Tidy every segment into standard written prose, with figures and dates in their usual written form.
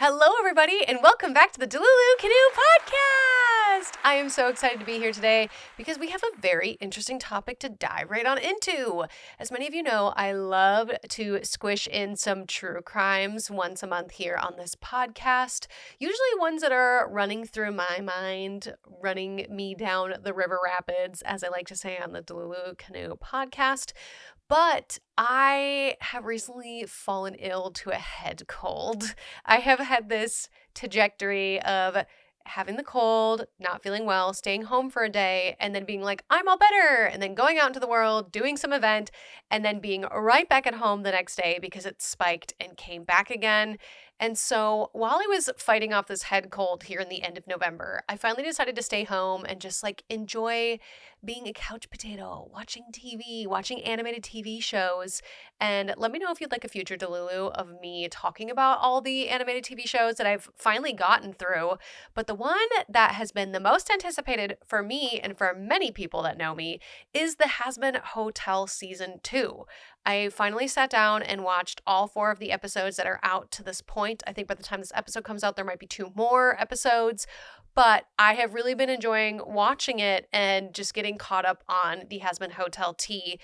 Hello, everybody, and welcome back to the Delulu Canoe podcast. I am so excited to be here today because we have a very interesting topic to dive right on into. As many of you know, I love to squish in some true crimes once a month here on this podcast, usually ones that are running through my mind, running me down the river rapids, as I like to say on the Delulu Canoe podcast. But I have recently fallen ill to a head cold. I have had this trajectory of having the cold, not feeling well, staying home for a day, and then being like, I'm all better, and then going out into the world, doing some event, and then being right back at home the next day because it spiked and came back again. And so while I was fighting off this head cold here in the end of November, I finally decided to stay home and just enjoy being a couch potato, watching TV, watching animated TV shows. And let me know if you'd like a future Delulu of me talking about all the animated TV shows that I've finally gotten through. But the one that has been the most anticipated for me and for many people that know me is the Hazbin Hotel Season 2. I finally sat down and watched all 4 of the episodes that are out to this point. I think by the time this episode comes out, there might be 2 more episodes. But I have really been enjoying watching it and just getting caught up on the Hazbin Hotel tea.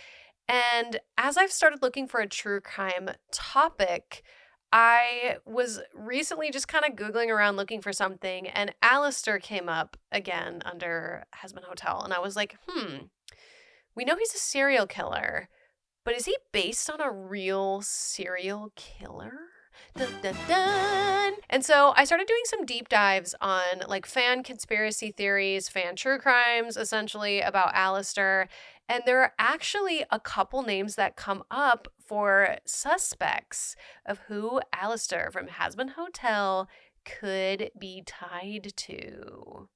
And as I've started looking for a true crime topic, I was recently just kind of Googling around looking for something, and Alastor came up again under Hazbin Hotel. And I was like, we know he's a serial killer, but is he based on a real serial killer? Dun, dun, dun. And so I started doing some deep dives on fan conspiracy theories, fan true crimes, essentially about Alastor. And there are actually a couple names that come up for suspects of who Alastor from Hazbin Hotel could be tied to.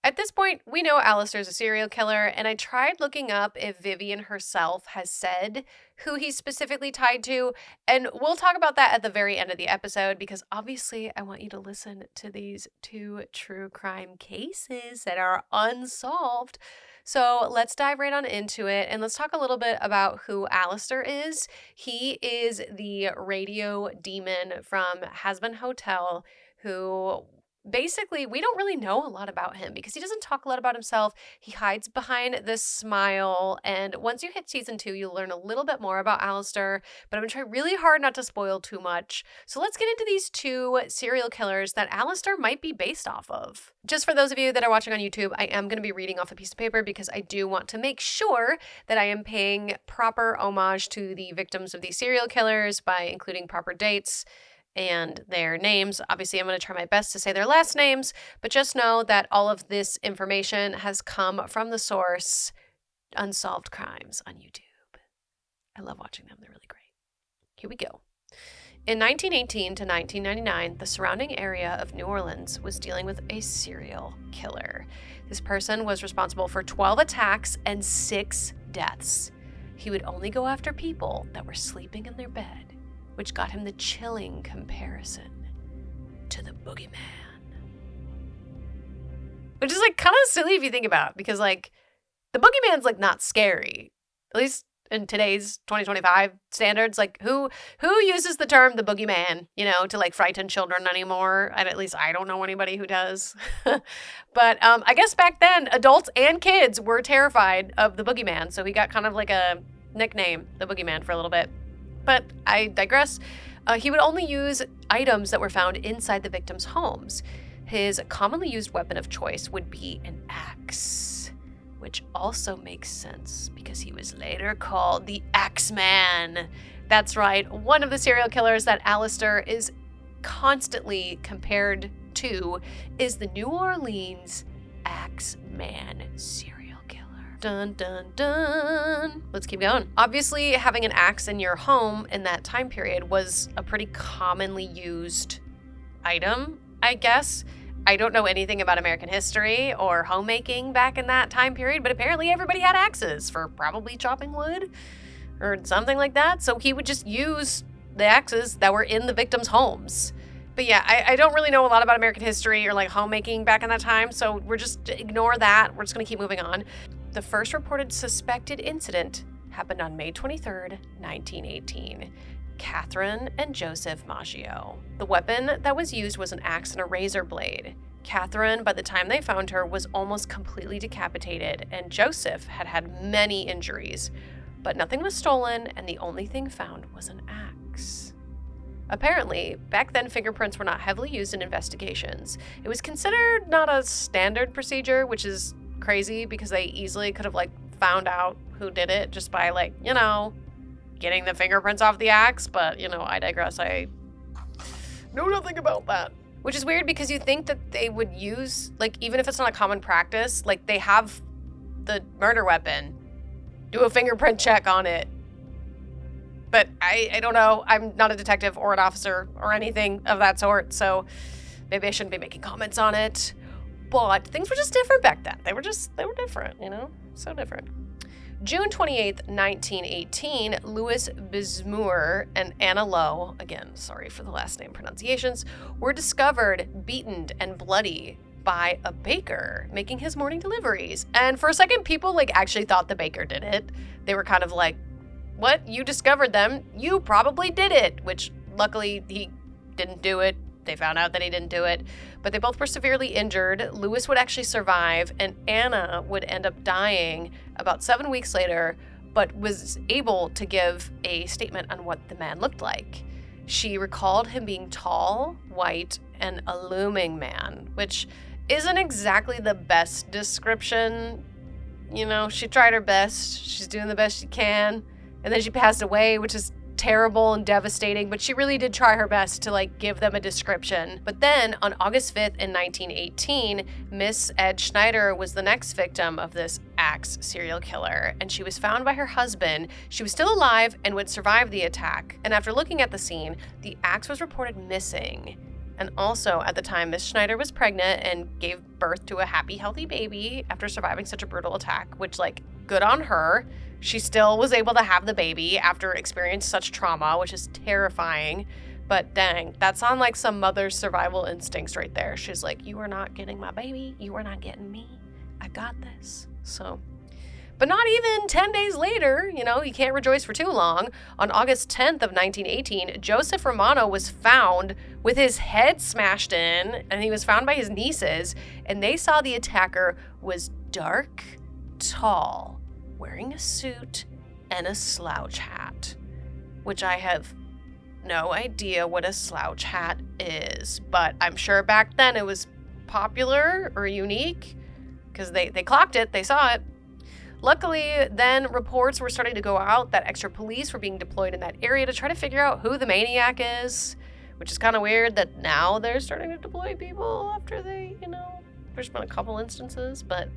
At this point, we know Alastor's a serial killer, and I tried looking up if Vivian herself has said who he's specifically tied to, and we'll talk about that at the very end of the episode, because obviously I want you to listen to these 2 true crime cases that are unsolved. So let's dive right on into it, and let's talk a little bit about who Alastor is. He is the radio demon from Hazbin Hotel who... basically, we don't really know a lot about him because he doesn't talk a lot about himself. He hides behind this smile. And once you hit season 2, you'll learn a little bit more about Alastor. But I'm going to try really hard not to spoil too much. So let's get into these 2 serial killers that Alastor might be based off of. Just for those of you that are watching on YouTube, I am going to be reading off a piece of paper because I do want to make sure that I am paying proper homage to the victims of these serial killers by including proper dates and their names. Obviously, I'm going to try my best to say their last names, but just know that all of this information has come from the source Unsolved Crimes on YouTube. I love watching them. They're really great. Here we go. In 1918 to 1999, the surrounding area of New Orleans was dealing with a serial killer. This person was responsible for 12 attacks and 6 deaths. He would only go after people that were sleeping in their bed, which got him the chilling comparison to the boogeyman. Which is kind of silly if you think about it, because the boogeyman's not scary. At least in today's 2025 standards. Who uses the term the boogeyman, to frighten children anymore? And at least I don't know anybody who does. But I guess back then, adults and kids were terrified of the boogeyman. So he got kind of a nickname, the boogeyman, for a little bit. But I digress. He would only use items that were found inside the victims' homes. His commonly used weapon of choice would be an axe, which also makes sense because he was later called the Axeman. That's right, one of the serial killers that Alastor is constantly compared to is the New Orleans Axeman serial. Dun, dun, dun. Let's keep going. Obviously, having an axe in your home in that time period was a pretty commonly used item, I guess. I don't know anything about American history or homemaking back in that time period, but apparently everybody had axes for probably chopping wood or something like that. So he would just use the axes that were in the victims' homes. But yeah, I don't really know a lot about American history or homemaking back in that time, so we're just ignore that. We're just going to keep moving on. The first reported suspected incident happened on May 23rd, 1918. Catherine and Joseph Maggio. The weapon that was used was an axe and a razor blade. Catherine, by the time they found her, was almost completely decapitated, and Joseph had had many injuries. But nothing was stolen, and the only thing found was an axe. Apparently, back then fingerprints were not heavily used in investigations. It was considered not a standard procedure, which is crazy because they easily could have found out who did it just by getting the fingerprints off the axe, but I digress. I know nothing about that. Which is weird because you think that they would use, even if it's not a common practice, they have the murder weapon, do a fingerprint check on it. But I don't know. I'm not a detective or an officer or anything of that sort, so maybe I shouldn't be making comments on it. But things were just different back then. They were different, so different. June 28th, 1918, Louis Bismuir and Anna Lowe, again, sorry for the last name pronunciations, were discovered beaten and bloody by a baker making his morning deliveries. And for a second, people actually thought the baker did it. They were kind of like, what? You discovered them? You probably did it, which luckily he didn't do it. They found out that he didn't do it, but they both were severely injured. Louis would actually survive, and Anna would end up dying about 7 weeks later, but was able to give a statement on what the man looked like. She recalled him being tall, white, and a looming man, which isn't exactly the best description. She tried her best. She's doing the best she can, and then she passed away, which is terrible and devastating, but she really did try her best to give them a description. But then on August 5th in 1918, Miss Ed Schneider was the next victim of this axe serial killer, and she was found by her husband. She was still alive and would survive the attack. And after looking at the scene, the axe was reported missing. And also at the time, Miss Schneider was pregnant and gave birth to a happy, healthy baby after surviving such a brutal attack, which good on her. She still was able to have the baby after experiencing such trauma, which is terrifying. But dang, that's on some mother's survival instincts right there. She's like, you are not getting my baby. You are not getting me. I got this. So, but not even 10 days later, you can't rejoice for too long. On August 10th of 1918, Joseph Romano was found with his head smashed in, and he was found by his nieces, and they saw the attacker was dark, tall, wearing a suit and a slouch hat, which I have no idea what a slouch hat is, but I'm sure back then it was popular or unique because they clocked it, they saw it. Luckily, then reports were starting to go out that extra police were being deployed in that area to try to figure out who the maniac is, which is kind of weird that now they're starting to deploy people after they, there's been a couple instances, but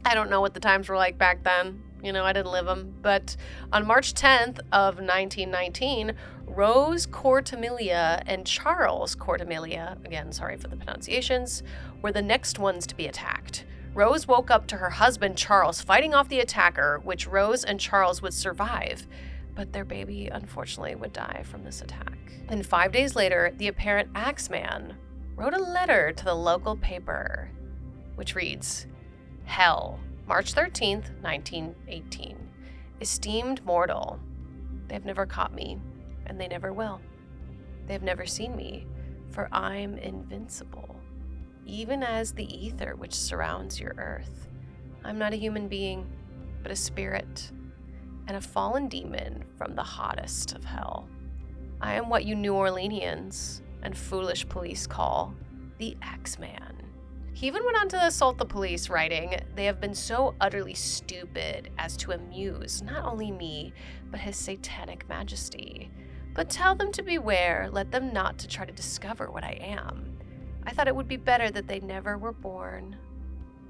I don't know what the times were like back then. I didn't live them. But on March 10th of 1919, Rose Cortamilia and Charles Cortamilia, again, sorry for the pronunciations, were the next ones to be attacked. Rose woke up to her husband, Charles, fighting off the attacker, which Rose and Charles would survive. But their baby, unfortunately, would die from this attack. And 5 days later, the apparent Axeman wrote a letter to the local paper, which reads, Hell, March 13th, 1918. Esteemed mortal, they have never caught me, and they never will. They have never seen me, for I'm invincible, even as the ether which surrounds your earth. I'm not a human being, but a spirit, and a fallen demon from the hottest of hell. I am what you New Orleanians and foolish police call the Axeman. He even went on to assault the police, writing, They have been so utterly stupid as to amuse not only me, but his satanic majesty. But tell them to beware, let them not to try to discover what I am. I thought it would be better that they never were born,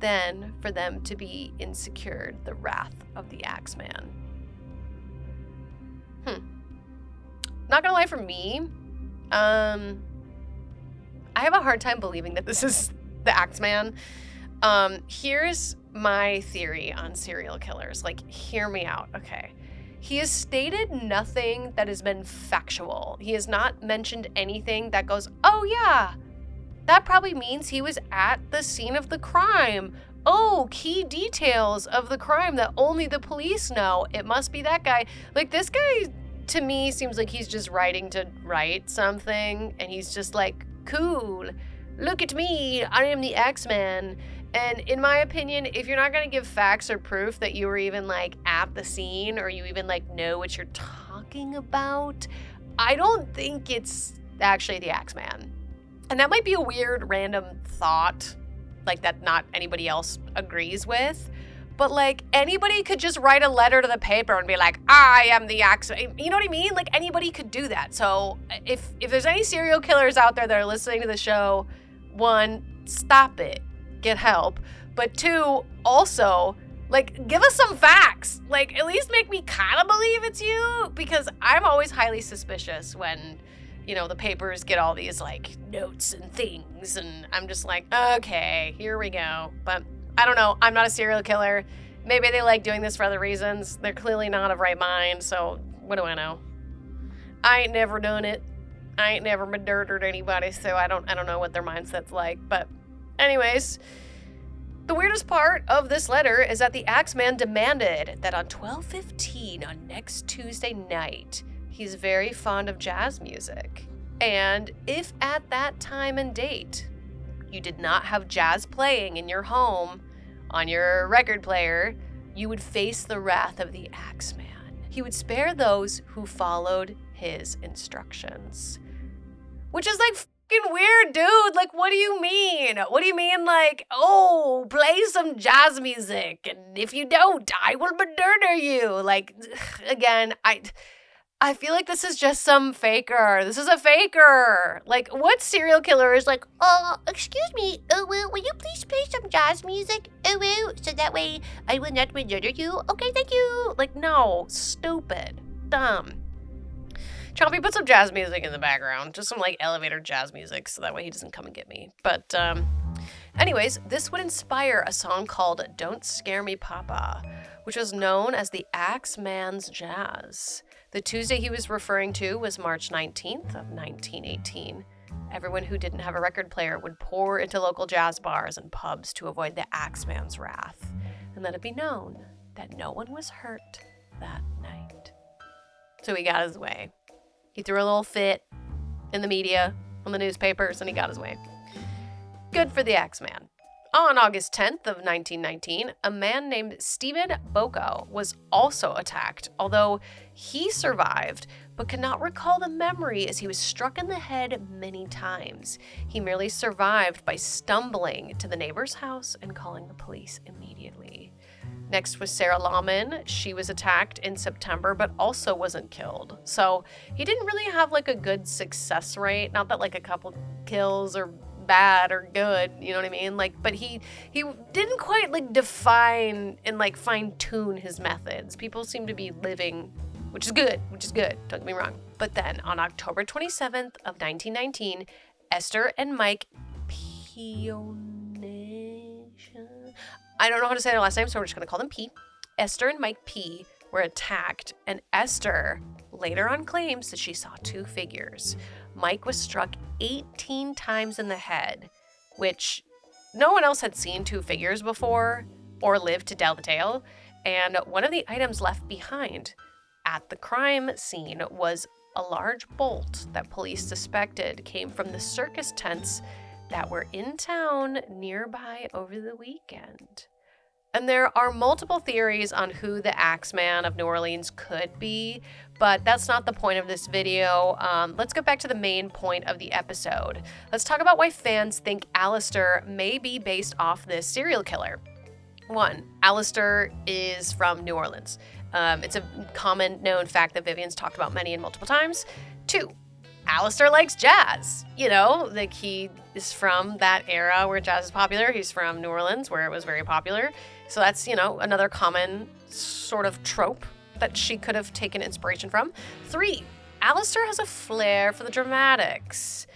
than for them to be insecured the wrath of the Axeman. Not gonna lie, for me, I have a hard time believing that this is the Axeman. Here's my theory on serial killers. Hear me out, okay? He has stated nothing that has been factual. He has not mentioned anything that goes, oh yeah, that probably means he was at the scene of the crime. Oh, key details of the crime that only the police know. It must be that guy. This guy to me, seems like he's just writing to write something, and he's just like, cool, look at me, I am the X-Man. And in my opinion, if you're not going to give facts or proof that you were even, like, at the scene, or you even, like, know what you're talking about, I don't think it's actually the X-Man. And that might be a weird, random thought, like, that not anybody else agrees with. But, like, anybody could just write a letter to the paper and be like, I am the X-Man. You know what I mean? Like, anybody could do that. So if there's any serial killers out there that are listening to the show, one, stop it. Get help. But two, also, like, give us some facts. Like, at least make me kind of believe it's you, because I'm always highly suspicious when, you know, the papers get all these, like, notes and things, and I'm just like, okay, here we go. But I don't know. I'm not a serial killer. Maybe they like doing this for other reasons. They're clearly not of right mind, so what do I know? I ain't never done it. I ain't never murdered anybody, so I don't know what their mindset's like. But anyways, the weirdest part of this letter is that the Axeman demanded that on 12/15 on next Tuesday night, he's very fond of jazz music. And if at that time and date you did not have jazz playing in your home on your record player, you would face the wrath of the Axeman. He would spare those who followed his instructions. Which is like fucking weird, dude. Like, what do you mean? What do you mean, like, oh, play some jazz music, and if you don't, I will murder you? Like, again, I feel like this is just some faker. This is a faker. Like, what serial killer is like, excuse me, will you please play some jazz music? So that way I will not murder you. Okay, thank you. Like, no, stupid, dumb. Chompy, put some jazz music in the background. Just some, like, elevator jazz music, so that way he doesn't come and get me. But, anyways, this would inspire a song called Don't Scare Me, Papa, which was known as the Axeman's Jazz. The Tuesday he was referring to was March 19th of 1918. Everyone who didn't have a record player would pour into local jazz bars and pubs to avoid the Axeman's wrath, and let it be known that no one was hurt that night. So he got his way. He threw a little fit in the media, on the newspapers, and he got his way. Good for the Axeman. On August 10th of 1919, a man named Stephen Boko was also attacked, although he survived, but could not recall the memory as he was struck in the head many times. He merely survived by stumbling to the neighbor's house and calling the police immediately. Next was Sarah Lawman. She was attacked in September, but also wasn't killed. So he didn't really have, like, a good success rate. Not that, like, a couple kills are bad or good, you know what I mean? Like, but he didn't quite, like, define and, like, fine-tune his methods. People seem to be living, which is good, don't get me wrong. But then on October 27th of 1919, Esther and Mike I don't know how to say their last name, so we're just going to call them P. Esther and Mike P were attacked, and Esther later on claims that she saw two figures. Mike was struck 18 times in the head, which no one else had seen two figures before or lived to tell the tale, and one of the items left behind at the crime scene was a large bolt that police suspected came from the circus tents that were in town nearby over the weekend. And there are multiple theories on who the Axeman of New Orleans could be, but that's not the point of this video. Let's get back to the main point of the episode. Let's talk about why fans think Alastor may be based off this serial killer. 1, Alastor is from New Orleans. It's a common known fact that Vivian's talked about many and multiple times. 2, Alastor likes jazz. You know, like, he is from that era where jazz is popular. He's from New Orleans, where it was very popular. So that's, you know, another common sort of trope that she could have taken inspiration from. 3, Alastor has a flair for the dramatics.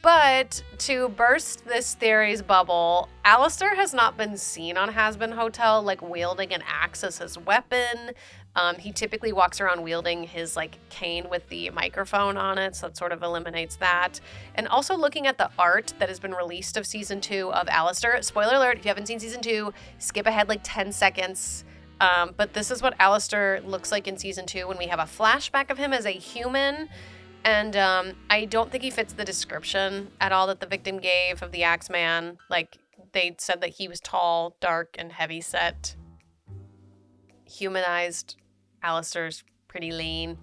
But to burst this theory's bubble, Alastor has not been seen on Hazbin Hotel, like, wielding an axe as his weapon. He typically walks around wielding his, like, cane with the microphone on it, so it sort of eliminates that. And also looking at the art that has been released of season 2 of Alastor. Spoiler alert, if you haven't seen season 2, skip ahead like 10 seconds. But this is what Alastor looks like in season 2 when we have a flashback of him as a human. And I don't think he fits the description at all that the victim gave of the Axeman. Like, they said that he was tall, dark, and heavy-set. Humanized. Alastor's pretty lean.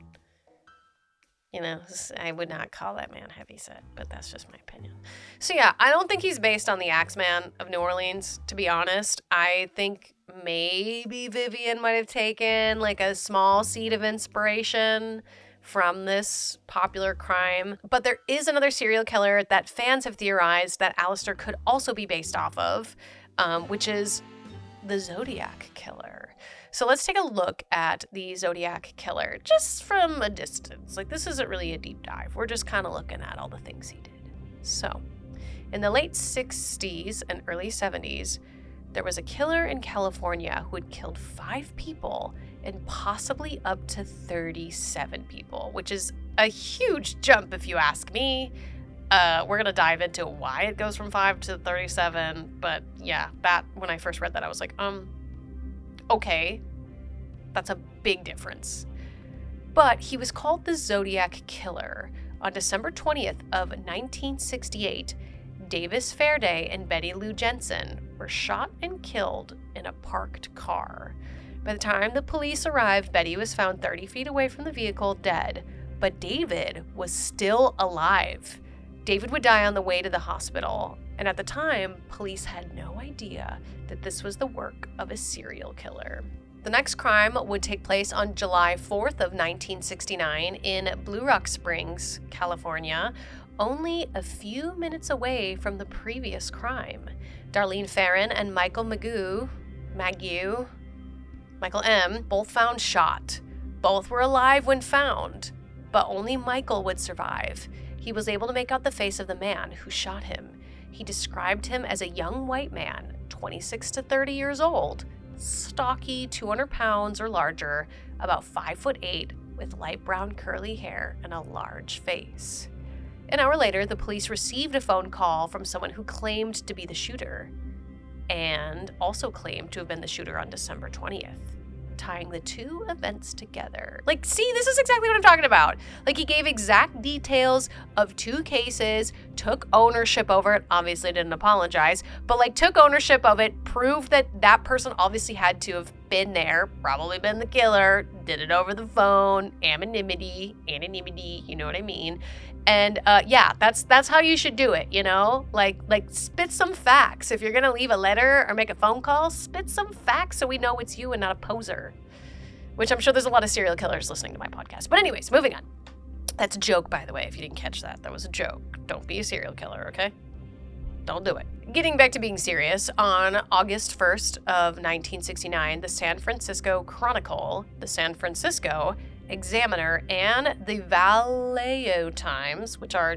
You know, I would not call that man heavyset, but that's just my opinion. So yeah, I don't think he's based on the Axeman of New Orleans, to be honest. I think maybe Vivian might have taken like a small seed of inspiration from this popular crime. But there is another serial killer that fans have theorized that Alastor could also be based off of, which is the Zodiac Killer. So let's take a look at the Zodiac Killer just from a distance. Like, this isn't really a deep dive. We're just kind of looking at all the things he did. So, in the late 60s and early 70s, there was a killer in California who had killed 5 people and possibly up to 37 people, which is a huge jump if you ask me. We're going to dive into why it goes from 5 to 37. But yeah, when I first read that, I was like, okay, that's a big difference. But he was called the Zodiac Killer. On December 20th of 1968, Davis Fairday and Betty Lou Jensen were shot and killed in a parked car. By the time the police arrived, Betty was found 30 feet away from the vehicle, dead, but David was still alive. David would die on the way to the hospital, and at the time, police had no idea that this was the work of a serial killer. The next crime would take place on July 4th of 1969 in Blue Rock Springs, California, only a few minutes away from the previous crime. Darlene Ferrin and Michael Michael M., both found shot. Both were alive when found, but only Michael would survive. He was able to make out the face of the man who shot him. He described him as a young white man, 26 to 30 years old, stocky, 200 pounds or larger, about 5'8", with light brown curly hair and a large face. An hour later, the police received a phone call from someone who claimed to be the shooter, and also claimed to have been the shooter on December 20th. Tying the two events together. Like, see, this is exactly what I'm talking about. Like, he gave exact details of 2 cases, took ownership over it, obviously didn't apologize, but like took ownership of it, proved that that person obviously had to have been there, probably been the killer, did it over the phone, anonymity, you know what I mean? And yeah, that's how you should do it, you know? Like spit some facts. If you're gonna leave a letter or make a phone call, spit some facts so we know it's you and not a poser. Which I'm sure there's a lot of serial killers listening to my podcast. But anyways, moving on. That's a joke, by the way, if you didn't catch that. That was a joke. Don't be a serial killer, okay? Don't do it. Getting back to being serious, on August 1st of 1969, the San Francisco Chronicle, the San Francisco Examiner, and the Vallejo Times, which are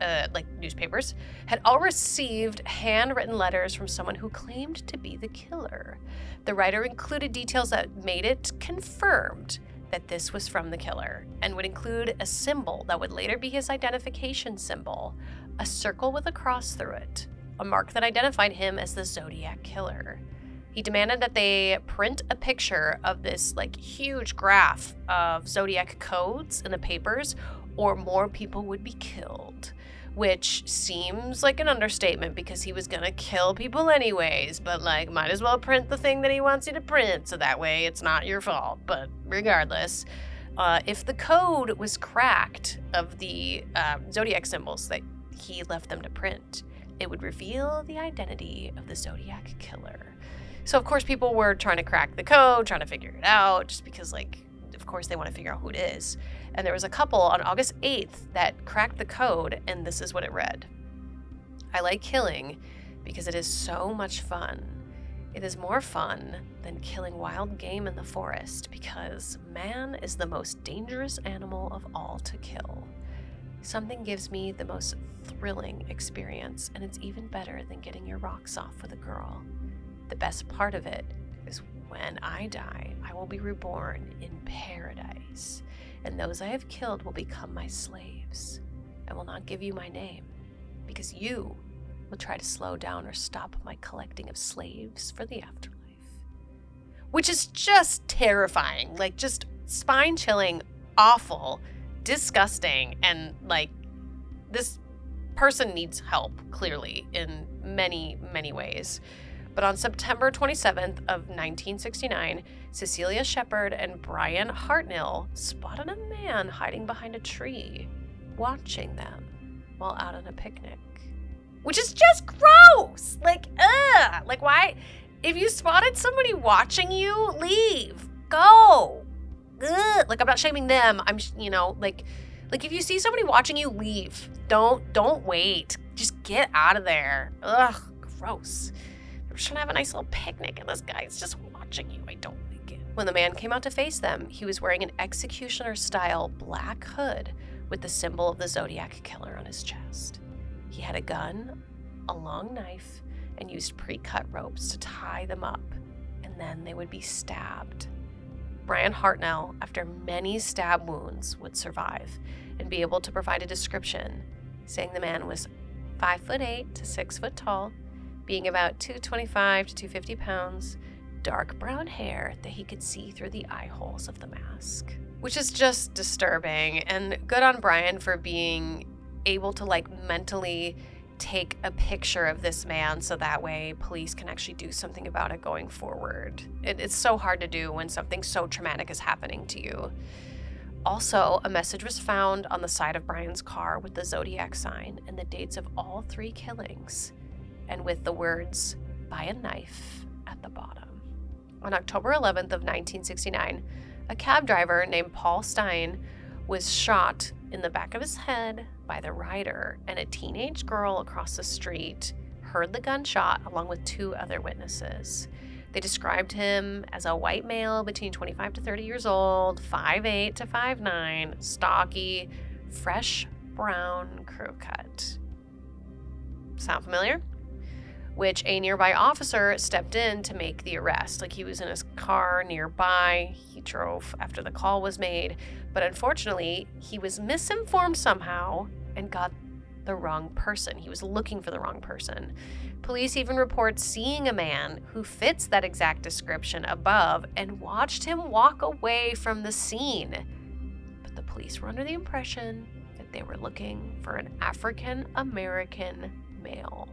like newspapers, had all received handwritten letters from someone who claimed to be the killer. The writer included details that made it confirmed that this was from the killer, and would include a symbol that would later be his identification symbol, a circle with a cross through it, a mark that identified him as the Zodiac Killer. He demanded that they print a picture of this like huge graph of Zodiac codes in the papers, or more people would be killed. Which seems like an understatement because he was gonna kill people anyways, but like might as well print the thing that he wants you to print so that way it's not your fault. But regardless, if the code was cracked of the Zodiac symbols that he left them to print, it would reveal the identity of the Zodiac Killer. So of course people were trying to crack the code, trying to figure it out, just because like, of course they want to figure out who it is. And there was a couple on August 8th that cracked the code, and this is what it read. I like killing because it is so much fun. It is more fun than killing wild game in the forest because man is the most dangerous animal of all to kill. Something gives me the most thrilling experience, and it's even better than getting your rocks off with a girl. The best part of it is when I die, I will be reborn in paradise, and those I have killed will become my slaves. I will not give you my name, because you will try to slow down or stop my collecting of slaves for the afterlife. which is just terrifying, like just spine-chilling, awful, disgusting, and like this person needs help, clearly, in many, many ways. But on September 27th of 1969, Cecilia Shepard and Brian Hartnell spotted a man hiding behind a tree, watching them while out on a picnic. Which is just gross! Like, ugh! Like, why? If you spotted somebody watching you, leave. Go! Ugh! Like, I'm not shaming them. I'm, like if you see somebody watching you, leave. Don't wait. Just get out of there. Ugh, gross. I'm just trying to have a nice little picnic, and this guy's just watching you. I don't like it. When the man came out to face them, he was wearing an executioner-style black hood with the symbol of the Zodiac Killer on his chest. He had a gun, a long knife, and used pre-cut ropes to tie them up, and then they would be stabbed. Brian Hartnell, after many stab wounds, would survive and be able to provide a description, saying the man was 5'8" to 6 foot tall, being about 225 to 250 pounds, dark brown hair that he could see through the eye holes of the mask. Which is just disturbing, and good on Brian for being able to mentally take a picture of this man so that way police can actually do something about it going forward. It's so hard to do when something so traumatic is happening to you. Also, a message was found on the side of Brian's car with the Zodiac sign and the dates of all 3 killings, and with the words, "by a knife," at the bottom. On October 11th of 1969, a cab driver named Paul Stein was shot in the back of his head by the rider, and a teenage girl across the street heard the gunshot along with 2 other witnesses. They described him as a white male between 25 to 30 years old, 5'8" to 5'9", stocky, fresh brown crew cut. Sound familiar? Which a nearby officer stepped in to make the arrest. Like, he was in his car nearby. He drove after the call was made. But unfortunately, he was misinformed somehow and got the wrong person. He was looking for the wrong person. Police even report seeing a man who fits that exact description above and watched him walk away from the scene. But the police were under the impression that they were looking for an African-American male.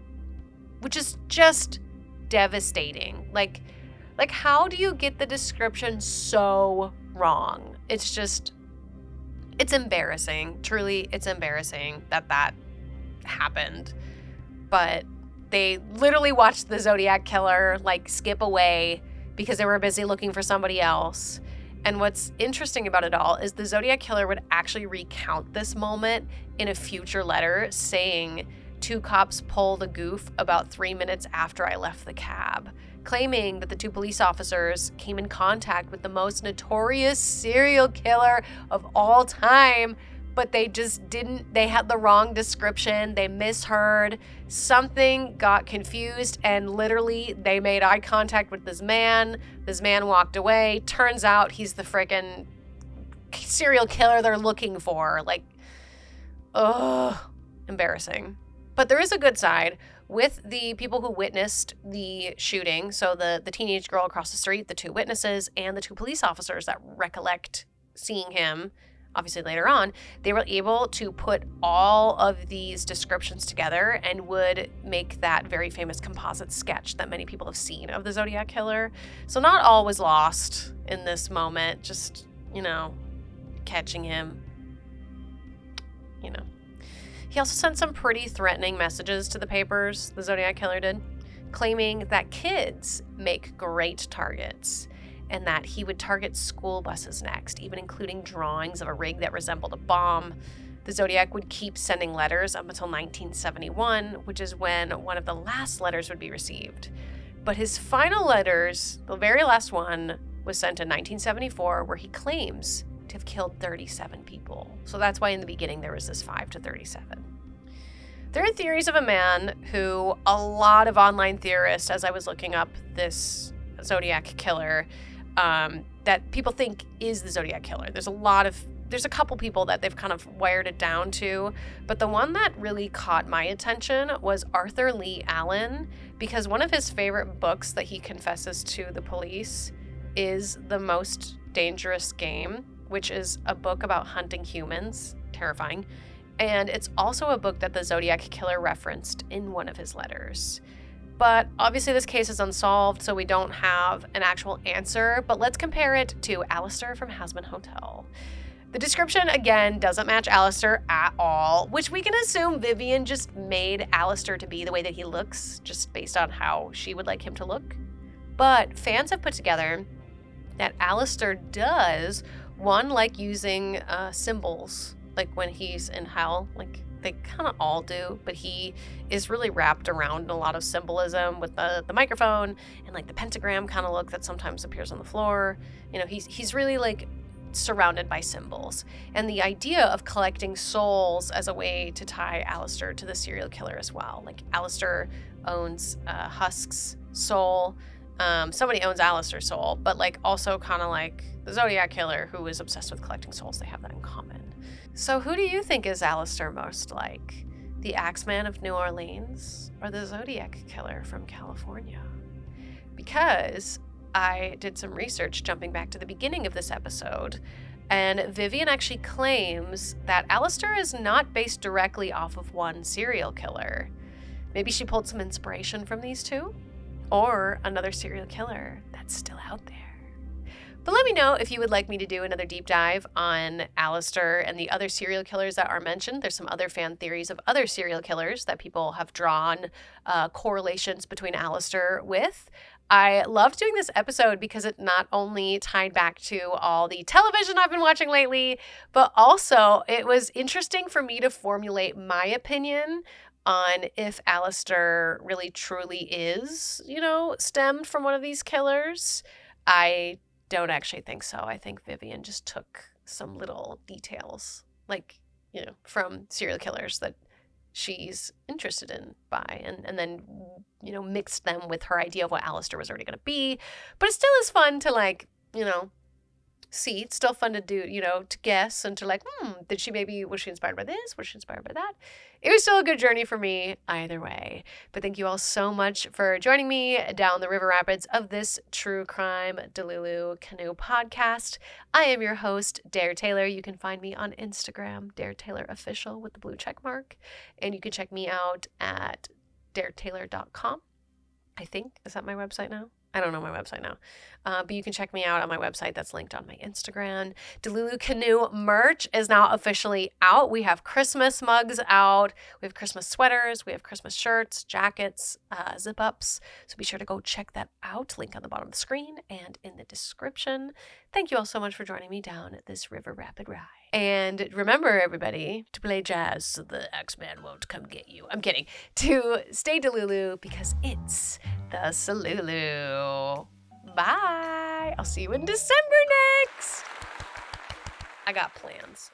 Which is just devastating. Like how do you get the description so wrong? It's embarrassing. Truly, it's embarrassing that happened. But they literally watched the Zodiac Killer skip away because they were busy looking for somebody else. And what's interesting about it all is the Zodiac Killer would actually recount this moment in a future letter, saying, "2 cops pulled a goof about 3 minutes after I left the cab," claiming that the 2 police officers came in contact with the most notorious serial killer of all time, but they had the wrong description, they misheard, something got confused, and literally they made eye contact with this man walked away. Turns out he's the freaking serial killer they're looking for. Embarrassing. But there is a good side with the people who witnessed the shooting. So the teenage girl across the street, the 2 witnesses, and the 2 police officers that recollect seeing him, obviously later on, they were able to put all of these descriptions together and would make that very famous composite sketch that many people have seen of the Zodiac Killer. So not all was lost in this moment, just, catching him, He also sent some pretty threatening messages to the papers, the Zodiac Killer did, claiming that kids make great targets and that he would target school buses next, even including drawings of a rig that resembled a bomb. The Zodiac would keep sending letters up until 1971, which is when one of the last letters would be received. But his final letters, the very last one, was sent in 1974, where he claims to have killed 37 people. So that's why in the beginning there was this 5 to 37. There are theories of a man who a lot of online theorists, as I was looking up this Zodiac Killer, that people think is the Zodiac Killer. There's a couple people that they've kind of wired it down to, but the one that really caught my attention was Arthur Lee Allen, because one of his favorite books that he confesses to the police is the Most Dangerous Game, which is a book about hunting humans. Terrifying. And it's also a book that the Zodiac Killer referenced in one of his letters. But obviously this case is unsolved, so we don't have an actual answer, but let's compare it to Alastor from Hazbin Hotel. The description, again, doesn't match Alastor at all, which we can assume Vivian just made Alastor to be the way that he looks, just based on how she would like him to look. But fans have put together that Alastor does, one, like using symbols, like when he's in hell, like they kind of all do, but he is really wrapped around in a lot of symbolism with the microphone and like the pentagram kind of look that sometimes appears on the floor. You know, he's really like surrounded by symbols. And the idea of collecting souls as a way to tie Alastor to the serial killer as well. Like Alastor owns Husk's soul. Somebody owns Alastor's soul, but like also kind of like the Zodiac Killer, who is obsessed with collecting souls. They have that in common. So who do you think is Alastor most like? The Axeman of New Orleans or the Zodiac Killer from California? Because I did some research jumping back to the beginning of this episode, and Vivian actually claims that Alastor is not based directly off of one serial killer. Maybe she pulled some inspiration from these two, or another serial killer that's still out there. But let me know if you would like me to do another deep dive on Alastor and the other serial killers that are mentioned. There's some other fan theories of other serial killers that people have drawn correlations between Alastor with. I loved doing this episode because it not only tied back to all the television I've been watching lately, but also it was interesting for me to formulate my opinion on if Alastor really truly is, stemmed from one of these killers. I don't actually think so. I think Vivian just took some little details, from serial killers that she's interested in and then, mixed them with her idea of what Alastor was already going to be. But it still is fun to see. It's still fun to do, to guess and to was she inspired by this? Was she inspired by that? It was still a good journey for me either way. But thank you all so much for joining me down the river rapids of this true crime Delulu Canoe podcast. I am your host, Dare Taylor. You can find me on Instagram, Dare Taylor Official with the blue check mark. And you can check me out at daretaylor.com. I think. Is that my website now? I don't know my website now. But you can check me out on my website that's linked on my Instagram. Delulu Canoe merch is now officially out. We have Christmas mugs out. We have Christmas sweaters. We have Christmas shirts, jackets, zip-ups. So be sure to go check that out. Link on the bottom of the screen and in the description. Thank you all so much for joining me down this river rapid ride. And remember, everybody, to play jazz so the Axeman won't come get you. I'm kidding. To stay Delulu because it's the Salulu. Bye. I'll see you in December next. I got plans.